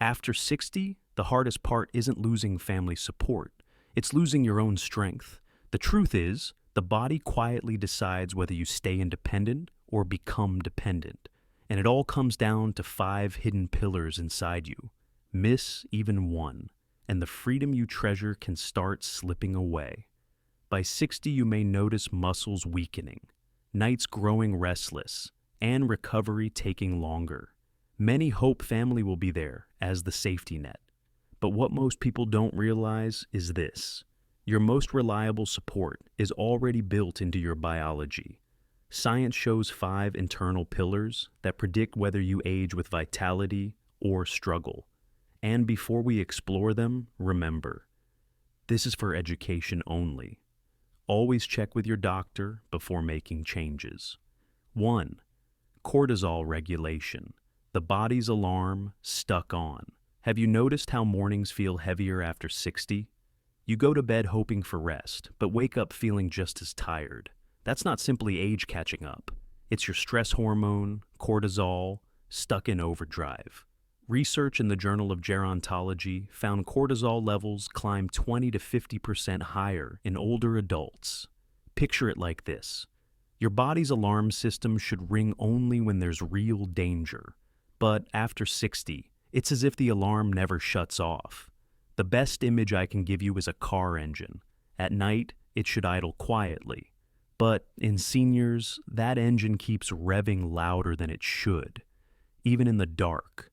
After 60, the hardest part isn't losing family support, it's losing your own strength. The truth is, the body quietly decides whether you stay independent or become dependent. And it all comes down to five hidden pillars inside you. Miss even one, and the freedom you treasure can start slipping away. By 60, you may notice muscles weakening, nights growing restless, and recovery taking longer. Many hope family will be there as the safety net. But what most people don't realize is this: your most reliable support is already built into your biology. Science shows five internal pillars that predict whether you age with vitality or struggle. And before we explore them, remember, this is for education only. Always check with your doctor before making changes. 1. Cortisol regulation. The body's alarm stuck on. Have you noticed how mornings feel heavier after 60? You go to bed hoping for rest, but wake up feeling just as tired. That's not simply age catching up. It's your stress hormone, cortisol, stuck in overdrive. Research in the Journal of Gerontology found cortisol levels climb 20 to 50% higher in older adults. Picture it like this: your body's alarm system should ring only when there's real danger. But after 60, it's as if the alarm never shuts off. The best image I can give you is a car engine. At night, it should idle quietly. But in seniors, that engine keeps revving louder than it should, even in the dark.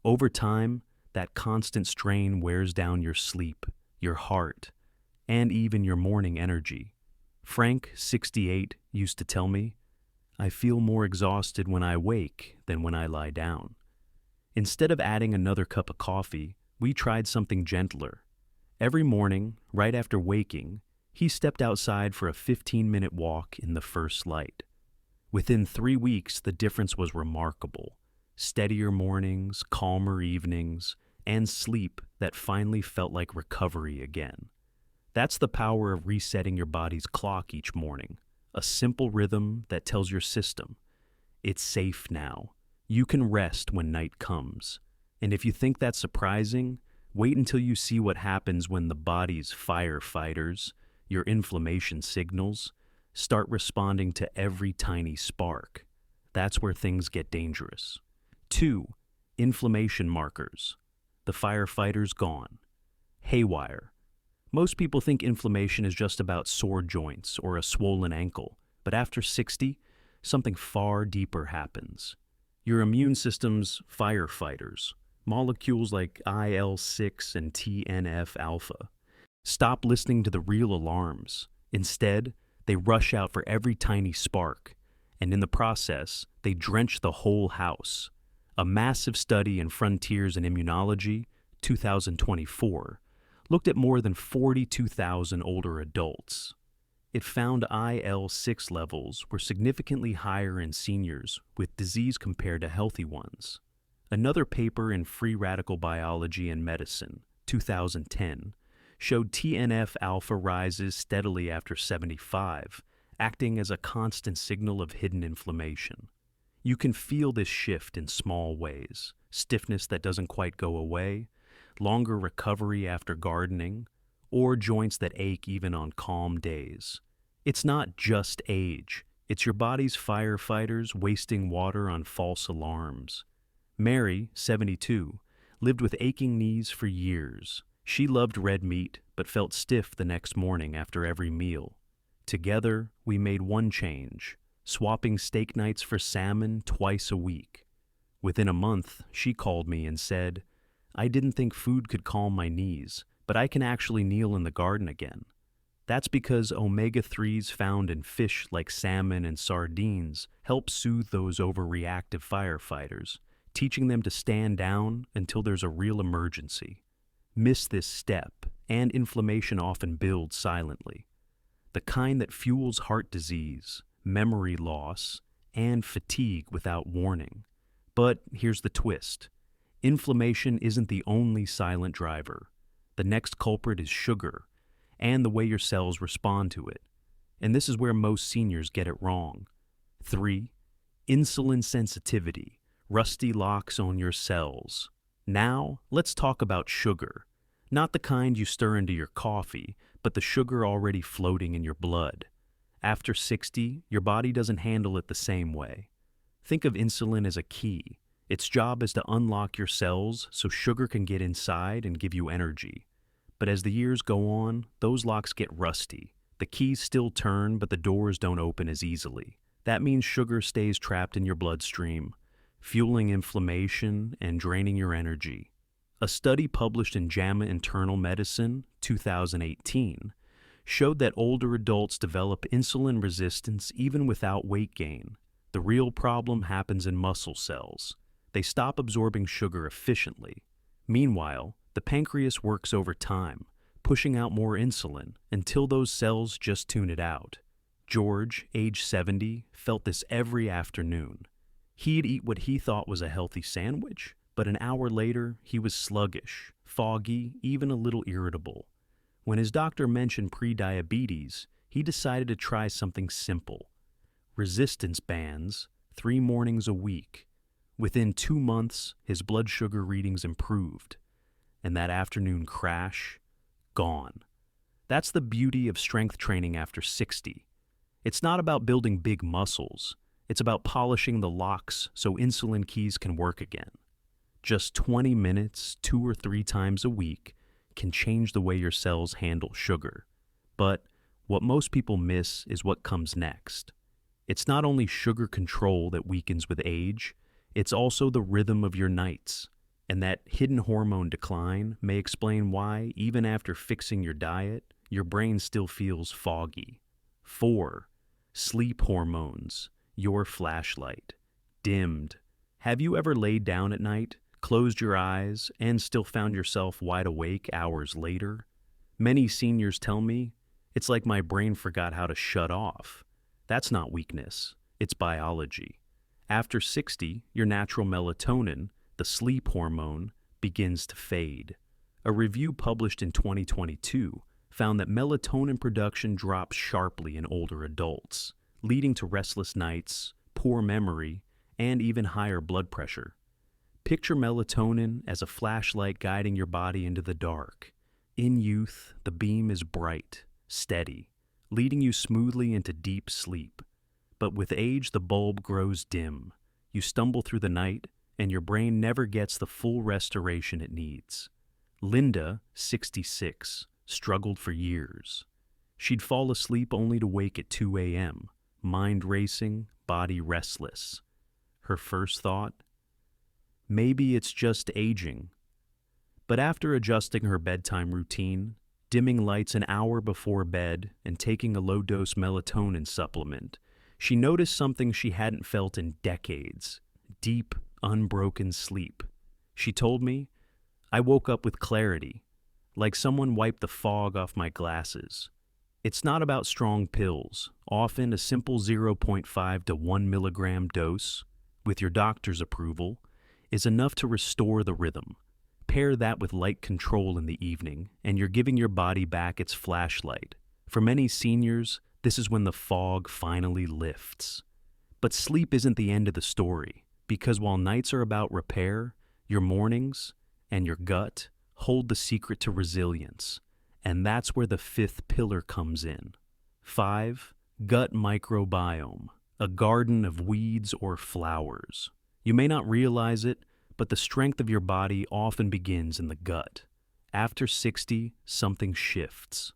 Over time, that constant strain wears down your sleep, your heart, and even your morning energy. Frank, 68, used to tell me, "I feel more exhausted when I wake than when I lie down." Instead of adding another cup of coffee, we tried something gentler. Every morning, right after waking, he stepped outside for a 15-minute walk in the first light. Within 3 weeks, the difference was remarkable. Steadier mornings, calmer evenings, and sleep that finally felt like recovery again. That's the power of resetting your body's clock each morning. A simple rhythm that tells your system, it's safe now. You can rest when night comes. And if you think that's surprising, wait until you see what happens when the body's firefighters, your inflammation signals, start responding to every tiny spark. That's where things get dangerous. 2. Inflammation markers. The firefighter's gone. Haywire. Most people think inflammation is just about sore joints or a swollen ankle, but after 60, something far deeper happens. Your immune system's firefighters, molecules like IL-6 and TNF-alpha, stop listening to the real alarms. Instead, they rush out for every tiny spark, and in the process, they drench the whole house. A massive study in Frontiers in Immunology, 2024, looked at more than 42,000 older adults. It found IL-6 levels were significantly higher in seniors with disease compared to healthy ones. Another paper in Free Radical Biology and Medicine, 2010, showed TNF-alpha rises steadily after 75, acting as a constant signal of hidden inflammation. You can feel this shift in small ways: stiffness that doesn't quite go away, longer recovery after gardening, or joints that ache even on calm days. It's not just age, it's your body's firefighters wasting water on false alarms. Mary, 72, lived with aching knees for years. She loved red meat, but felt stiff the next morning after every meal. Together, we made one change: swapping steak nights for salmon twice a week. Within a month, she called me and said, "I didn't think food could calm my knees, but I can actually kneel in the garden again." That's because omega-3s found in fish like salmon and sardines help soothe those overreactive firefighters, teaching them to stand down until there's a real emergency. Miss this step, and inflammation often builds silently. The kind that fuels heart disease, memory loss, and fatigue without warning. But here's the twist: inflammation isn't the only silent driver. The next culprit is sugar, and the way your cells respond to it. And this is where most seniors get it wrong. 3. Insulin sensitivity. Rusty locks on your cells. Now, let's talk about sugar. Not the kind you stir into your coffee, but the sugar already floating in your blood. After 60, your body doesn't handle it the same way. Think of insulin as a key. Its job is to unlock your cells so sugar can get inside and give you energy. But as the years go on, those locks get rusty. The keys still turn, but the doors don't open as easily. That means sugar stays trapped in your bloodstream, fueling inflammation and draining your energy. A study published in JAMA Internal Medicine, 2018, showed that older adults develop insulin resistance even without weight gain. The real problem happens in muscle cells. They stop absorbing sugar efficiently. Meanwhile, the pancreas works over time, pushing out more insulin until those cells just tune it out. George, age 70, felt this every afternoon. He'd eat what he thought was a healthy sandwich, but an hour later, he was sluggish, foggy, even a little irritable. When his doctor mentioned prediabetes, he decided to try something simple. Resistance bands, 3 mornings a week. Within 2 months, his blood sugar readings improved. And that afternoon crash, gone. That's the beauty of strength training after 60. It's not about building big muscles. It's about polishing the locks so insulin keys can work again. Just 20 minutes, 2 or 3 times a week, can change the way your cells handle sugar. But what most people miss is what comes next. It's not only sugar control that weakens with age, it's also the rhythm of your nights. And that hidden hormone decline may explain why, even after fixing your diet, your brain still feels foggy. 4. Sleep hormones, your flashlight. Dimmed. Have you ever laid down at night, closed your eyes, and still found yourself wide awake hours later? Many seniors tell me, it's like my brain forgot how to shut off. That's not weakness, it's biology. After 60, your natural melatonin, the sleep hormone, begins to fade. A review published in 2022 found that melatonin production drops sharply in older adults, leading to restless nights, poor memory, and even higher blood pressure. Picture melatonin as a flashlight guiding your body into the dark. In youth, the beam is bright, steady, leading you smoothly into deep sleep. But with age, the bulb grows dim. You stumble through the night, and your brain never gets the full restoration it needs. Linda, 66, struggled for years. She'd fall asleep only to wake at 2 a.m., mind racing, body restless. Her first thought? Maybe it's just aging. But after adjusting her bedtime routine, dimming lights an hour before bed, and taking a low-dose melatonin supplement, she noticed something she hadn't felt in decades: deep, unbroken sleep. She told me, "I woke up with clarity, like someone wiped the fog off my glasses." It's not about strong pills. Often a simple 0.5 to 1 milligram dose, with your doctor's approval, is enough to restore the rhythm. Pair that with light control in the evening, and you're giving your body back its flashlight. For many seniors, this is when the fog finally lifts. But sleep isn't the end of the story, because while nights are about repair, your mornings and your gut hold the secret to resilience. And that's where the 5th pillar comes in. 5. Gut microbiome, a garden of weeds or flowers. You may not realize it, but the strength of your body often begins in the gut. After 60, something shifts.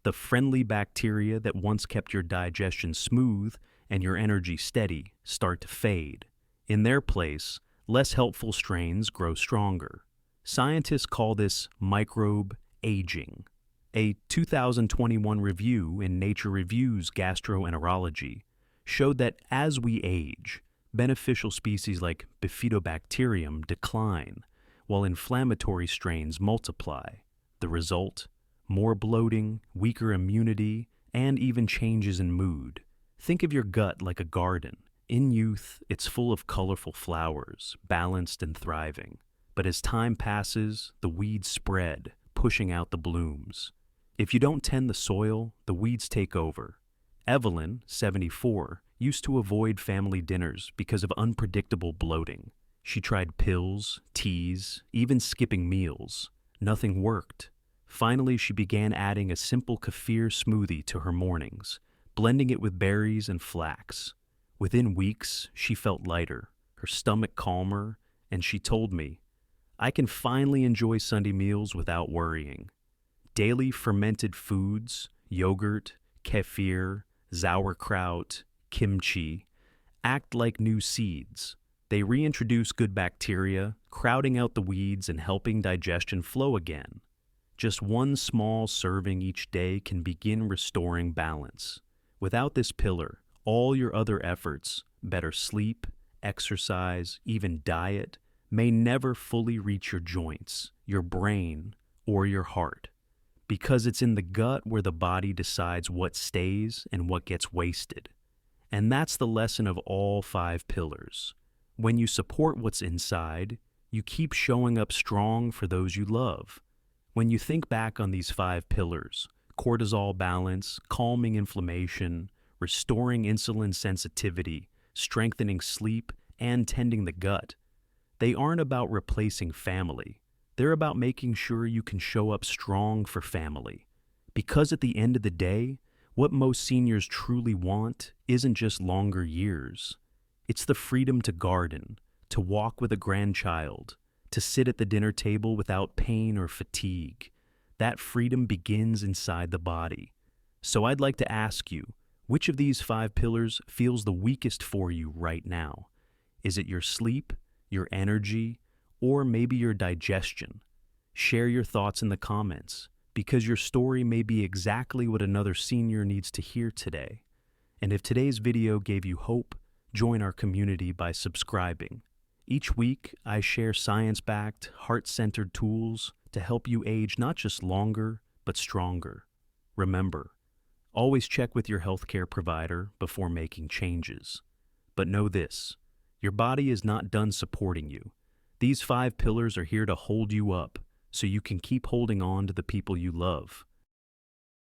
The friendly bacteria that once kept your digestion smooth and your energy steady start to fade. In their place, less helpful strains grow stronger. Scientists call this microbe aging. A 2021 review in Nature Reviews Gastroenterology showed that as we age, beneficial species like Bifidobacterium decline, while inflammatory strains multiply. The result? More bloating, weaker immunity, and even changes in mood. Think of your gut like a garden. In youth, it's full of colorful flowers, balanced and thriving. But as time passes, the weeds spread, pushing out the blooms. If you don't tend the soil, the weeds take over. Evelyn, 74, used to avoid family dinners because of unpredictable bloating. She tried pills, teas, even skipping meals. Nothing worked. Finally, she began adding a simple kefir smoothie to her mornings, blending it with berries and flax. Within weeks, she felt lighter, her stomach calmer, and she told me, "I can finally enjoy Sunday meals without worrying." Daily fermented foods, yogurt, kefir, sauerkraut, kimchi, act like new seeds. They reintroduce good bacteria, crowding out the weeds and helping digestion flow again. Just one small serving each day can begin restoring balance. Without this pillar, all your other efforts, better sleep, exercise, even diet, may never fully reach your joints, your brain, or your heart. Because it's in the gut where the body decides what stays and what gets wasted. And that's the lesson of all 5 pillars. When you support what's inside, you keep showing up strong for those you love. When you think back on these 5 pillars, cortisol balance, calming inflammation, restoring insulin sensitivity, strengthening sleep, and tending the gut, they aren't about replacing family. They're about making sure you can show up strong for family. Because at the end of the day, what most seniors truly want isn't just longer years. It's the freedom to garden, to walk with a grandchild, to sit at the dinner table without pain or fatigue. That freedom begins inside the body. So I'd like to ask you, which of these 5 pillars feels the weakest for you right now? Is it your sleep, your energy, or maybe your digestion? Share your thoughts in the comments, because your story may be exactly what another senior needs to hear today. And if today's video gave you hope, join our community by subscribing. Each week, I share science-backed, heart-centered tools to help you age not just longer, but stronger. Remember, always check with your healthcare provider before making changes. But know this, your body is not done supporting you. These 5 pillars are here to hold you up so you can keep holding on to the people you love.